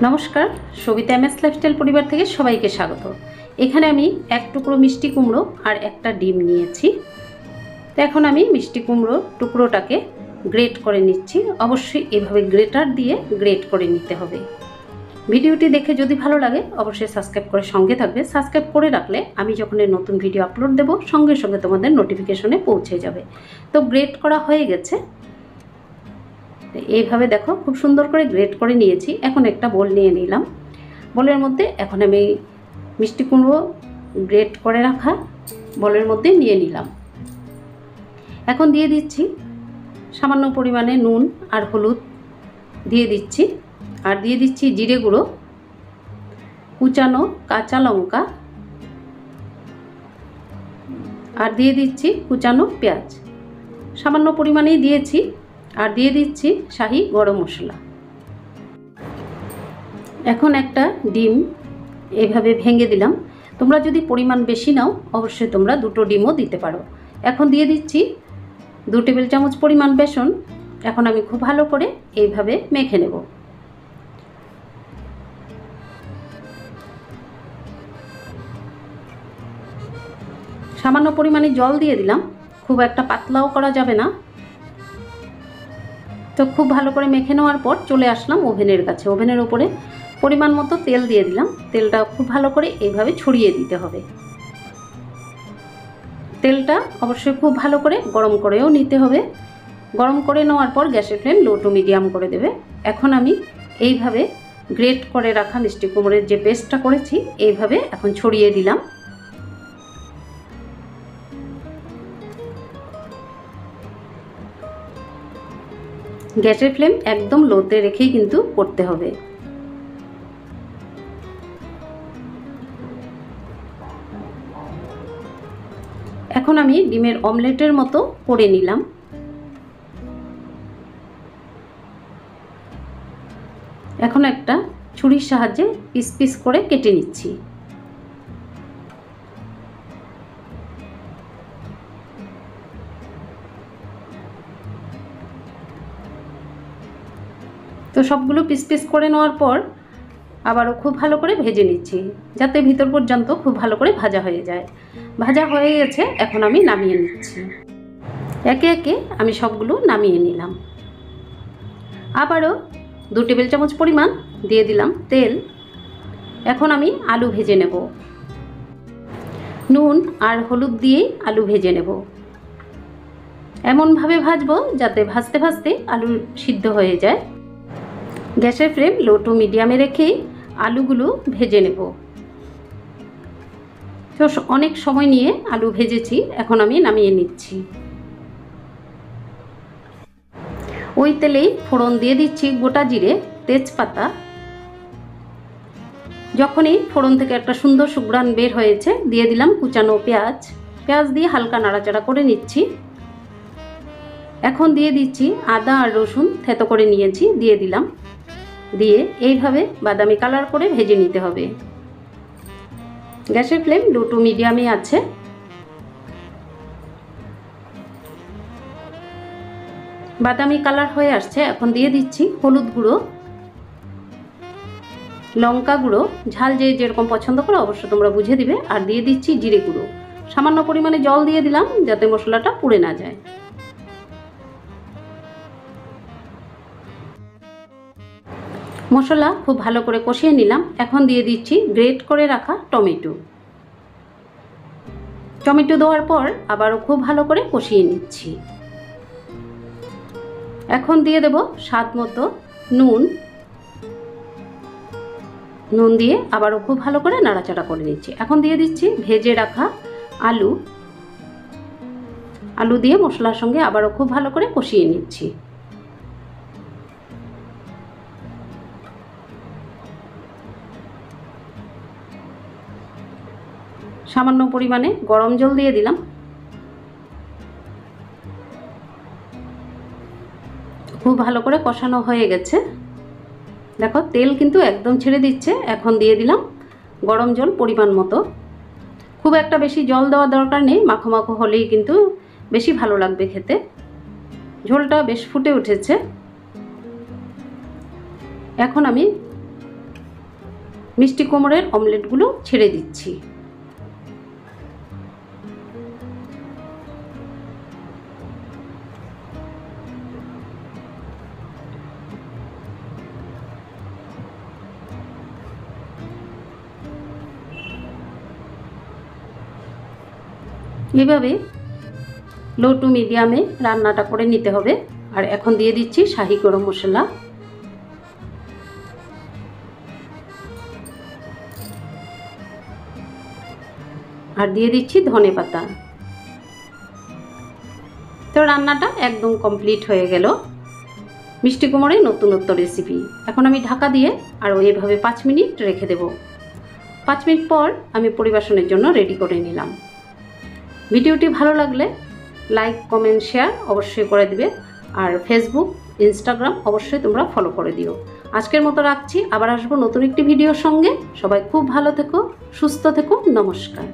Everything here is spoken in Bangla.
নমস্কার, সবিতা এমএস লাইফস্টাইল পরিবার থেকে সবাইকে স্বাগত। এখানে আমি এক টুকরো মিষ্টি কুমড়ো আর একটা ডিম নিয়েছি। তো এখন আমি মিষ্টি কুমড়ো টুকরোটাকে গ্রেট করে নিচ্ছি। অবশ্যই এভাবে গ্রেটার দিয়ে গ্রেট করে নিতে হবে। ভিডিওটি দেখে যদি ভালো লাগে অবশ্যই সাবস্ক্রাইব করে সঙ্গে থাকবে। সাবস্ক্রাইব করে রাখলে আমি যখন নতুন ভিডিও আপলোড দেব সঙ্গে সঙ্গে তোমাদের নোটিফিকেশনে পৌঁছে যাবে। তো গ্রেট করা হয়ে গেছে। এইভাবে দেখো খুব সুন্দর করে গ্রেট করে নিয়েছি। এখন একটা বোল নিয়ে নিলাম। বোলের মধ্যে এখন আমি মিষ্টি কুমড়ো গ্রেট করে রাখা বোলের মধ্যে নিয়ে নিলাম। এখন দিয়ে দিচ্ছি সামান্য পরিমাণে নুন আর হলুদ দিয়ে দিচ্ছি, আর দিয়ে দিচ্ছি জিরে গুঁড়ো, কুচানো কাঁচা লঙ্কা, আর দিয়ে দিচ্ছি কুচানো পেঁয়াজ। সামান্য পরিমাণেই দিয়েছি। আর দিয়ে দিচ্ছি শাহি গরম মশলা। এখন একটা ডিম এভাবে ভেঙে দিলাম। তোমরা যদি পরিমাণ বেশি নাও অবশ্যই তোমরা দুটো ডিমও দিতে পারো। এখন দিয়ে দিচ্ছি 2 টেবিল চামচ পরিমাণ বেসন। এখন আমি খুব ভালো করে এইভাবে মেখে নেব। সামান্য পরিমাণে জল দিয়ে দিলাম, খুব একটা পাতলাও করা যাবে না। তো খুব ভালো করে মেখে নেওয়ার পর চলে আসলাম ওভেনের কাছে। ওভেনের উপরে পরিমাণ মতো তেল দিয়ে দিলাম। তেলটা খুব ভালো করে এইভাবে ছড়িয়ে দিতে হবে। তেলটা অবশ্যই খুব ভালো করে গরম করেও নিতে হবে। গরম করে নেওয়ার পর গ্যাসের ফ্লেম লো টু মিডিয়াম করে দেবে। এখন আমি এইভাবে গ্রেট করে রাখা মিষ্টি কুমড়োর যে পেস্টটা করেছি এইভাবে এখন ছড়িয়ে দিলাম। গ্যাসের ফ্লেম একদম লোতে রেখেই কিন্তু করতে হবে। এখন আমি ডিমের অমলেটের মতো করে নিলাম। এখন একটা ছুরির সাহায্যে পিস পিস করে কেটে নিচ্ছি। তো সবগুলো পিস পিস করে নেওয়ার পর আবারও খুব ভালো করে ভেজে নিচ্ছি, যাতে ভিতর পর্যন্ত খুব ভালো করে ভাজা হয়ে যায়। ভাজা হয়ে গেছে, এখন আমি নামিয়ে নিচ্ছি। একে একে আমি সবগুলো নামিয়ে নিলাম। আবারও 2 টেবিল চামচ পরিমাণ দিয়ে দিলাম তেল। এখন আমি আলু ভেজে নেব। নুন আর হলুদ দিয়েই আলু ভেজে নেব। এমনভাবে ভাজবো যাতে ভাজতে ভাজতে আলু সিদ্ধ হয়ে যায়। গ্যাসের ফ্লেম লো টু মিডিয়ামে রেখেই আলুগুলো ভেজে নেব। তো অনেক সময় নিয়ে আলু ভেজেছি, এখন আমি নামিয়ে নিচ্ছি। ওই তেলেই ফোড়ন দিয়ে দিচ্ছি গোটা জিরে, তেজপাতা। যখনই ফোড়ন থেকে একটা সুন্দর সুঘ্রাণ বের হয়েছে দিয়ে দিলাম কুচানো পেঁয়াজ। পেঁয়াজ দিয়ে হালকা নাড়াচাড়া করে নিচ্ছি। এখন দিয়ে দিচ্ছি আদা আর রসুন থেতো করে নিয়েছি, দিয়ে দিলাম। দিয়ে এইভাবে বাদামি কালার করে ভেজে নিতে হবে। গ্যাসের ফ্লেম লো টু মিডিয়ামে আছে। বাদামি কালার হয়ে আসছে। এখন দিয়ে দিচ্ছি হলুদ গুঁড়ো, লঙ্কা গুঁড়ো, ঝাল যে যেরকম পছন্দ করো অবশ্য তোমরা বুঝে দিবে। আর দিয়ে দিচ্ছি জিরে গুঁড়ো। সামান্য পরিমাণে জল দিয়ে দিলাম যাতে মশলাটা পুড়ে না যায়। মশলা খুব ভালো করে কষিয়ে নিলাম। এখন দিয়ে দিচ্ছি গ্রেট করে রাখা টমেটো। টমেটো দেওয়ার পর আবারও খুব ভালো করে কষিয়ে নিচ্ছি। এখন দিয়ে দেব স্বাদ মতো নুন। নুন দিয়ে আবারও খুব ভালো করে নাড়াচাড়া করে নিচ্ছি। এখন দিয়ে দিচ্ছি ভেজে রাখা আলু। আলু দিয়ে মশলার সঙ্গে আবারও খুব ভালো করে কষিয়ে নিচ্ছি। সামান্য পরিমাণে গরম জল দিয়ে দিলাম। খুব ভালো করে কষানো হয়ে গেছে। দেখো তেল কিন্তু একদম ছেড়ে দিচ্ছে। এখন দিয়ে দিলাম গরম জল পরিমাণ মতো। খুব একটা বেশি জল দেওয়ার দরকার নেই, মাখো মাখো হলেই কিন্তু বেশি ভালো লাগবে খেতে। ঝোলটা বেশ ফুটে উঠেছে। এখন আমি মিষ্টি কুমড়োর অমলেটগুলো ছেড়ে দিচ্ছি। এভাবে লো টু মিডিয়ামে রান্নাটা করে নিতে হবে। আর এখন দিয়ে দিচ্ছি শাহি গরম মশলা, আর দিয়ে দিচ্ছি ধনে পাতা। তো রান্নাটা একদম কমপ্লিট হয়ে গেল, মিষ্টি কুমড়োর নতুনত্ব রেসিপি। এখন আমি ঢাকা দিয়ে আর এইভাবে 5 মিনিট রেখে দেব। 5 মিনিট পর আমি পরিবেশনের জন্য রেডি করে নিলাম। ভিডিওটি ভালো লাগলে লাইক, কমেন্ট, শেয়ার অবশ্যই করে দিবে। আর ফেসবুক, ইনস্টাগ্রাম অবশ্যই তোমরা ফলো করে দিও। আজকের মতো রাখছি, আবার আসবো নতুন একটি ভিডিওর সঙ্গে। সবাই খুব ভালো থেকো, সুস্থ থেকো, নমস্কার।